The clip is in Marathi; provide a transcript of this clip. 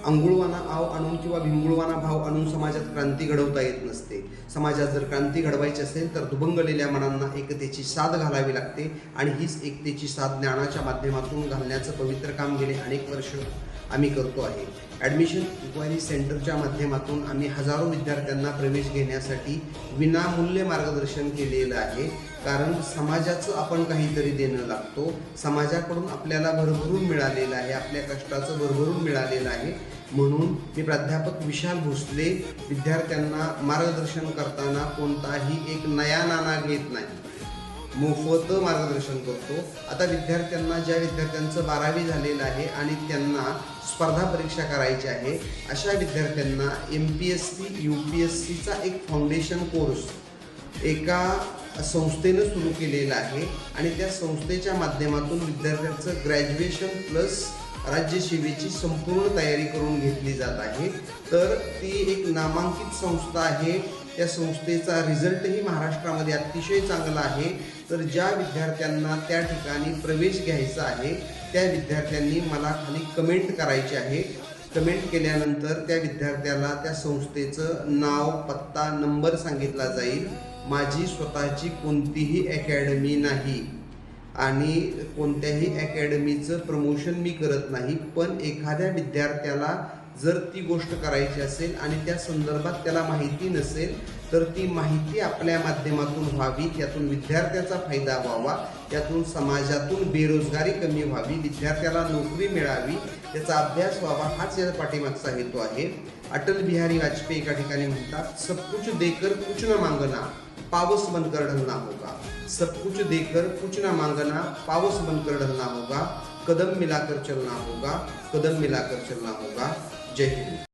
अंगुळवाना आव आणून किंवा भिंगुळवाना भाव आणून समाजात क्रांती घडवता येत नसते। समाजात जर क्रांती घडवायची असेल तर दुभंगलेल्या मनांना एकतेची साथ घालावी लागते आणि हीच एकतेची साथ ज्ञानाच्या माध्यमातून घालण्याचं पवित्र काम गेले अनेक वर्ष आम्ही करतो आहे। ॲडमिशन इन्क्वायरी सेंटरच्या माध्यमातून आम्ही हजारो विद्यार्थ्यांना प्रवेश घेण्यासाठी विनामूल्य मार्गदर्शन केलेलं आहे। कारण समाजाचं आपण काहीतरी देणं लागतो, समाजाकडून आपल्याला भरभरून मिळालेलं आहे, आपल्या कष्टाचं भरभरून मिळालेलं आहे। म्हणून मी प्राध्यापक विशाल भोसले विद्यार्थ्यांना मार्गदर्शन करताना कोणताही एक नया नाणा घेत नाही, मोफत मार्गदर्शन करतो। आता ज्या विद्यार्थ्यांचं 12वी झालेलं आहे आणि त्यांना स्पर्धा परीक्षा करायची आहे अशा विद्यार्थ्यांना MPSC UPSCचा एक फाउंडेशन कोर्स एका संस्थेनं सुरू केलेला आहे आणि त्या संस्थेच्या माध्यमातून विद्यार्थ्यांचं ग्रॅज्युएशन प्लस राज्यसेवेची संपूर्ण तयारी करून घेतली जात आहे। तर ती एक नामांकित संस्था आहे। त्या संस्थेचा रिझल्टही महाराष्ट्रामध्ये अतिशय चांगला आहे। तर ज्या विद्यार्थ्यांना त्या ठिकाणी प्रवेश घ्यायचा आहे त्या विद्यार्थ्यांनी मला खाली कमेंट करायची आहे। कमेंट केल्यानंतर त्या विद्यार्थ्याला त्या संस्थेचं नाव, पत्ता, नंबर सांगितला जाईल। माझी स्वतःची कोणतीही अकॅडमी नाही आणि कोणत्याही अकॅडमीचं प्रमोशन मी करत नाही, पण एखाद्या विद्यार्थ्याला जर ती गोष्ट करायची असेल आणि त्या संदर्भात त्याला माहिती नसेल तर ती माहिती आपल्या माध्यमातून व्हावी, त्यातून विद्यार्थ्याचा फायदा व्हावा, त्यातून समाजातून बेरोजगारी कमी व्हावी, विद्यार्थ्याला नोकरी मिळावी, त्याचा अभ्यास व्हावा, हाच या पाठीमागचा हेतू आहे। अटल बिहारी वाजपेयी एका ठिकाणी म्हणतात, सब कुछ देकर कुछ न मांगना, पावस बनकर ढलना होगा। सब कुछ देकर कुछ न मांगना, पावस बनकर ढलना होगा। कदम मिलाकर चलना होगा, कदम मिलाकर चलना होगा। जय हिंद।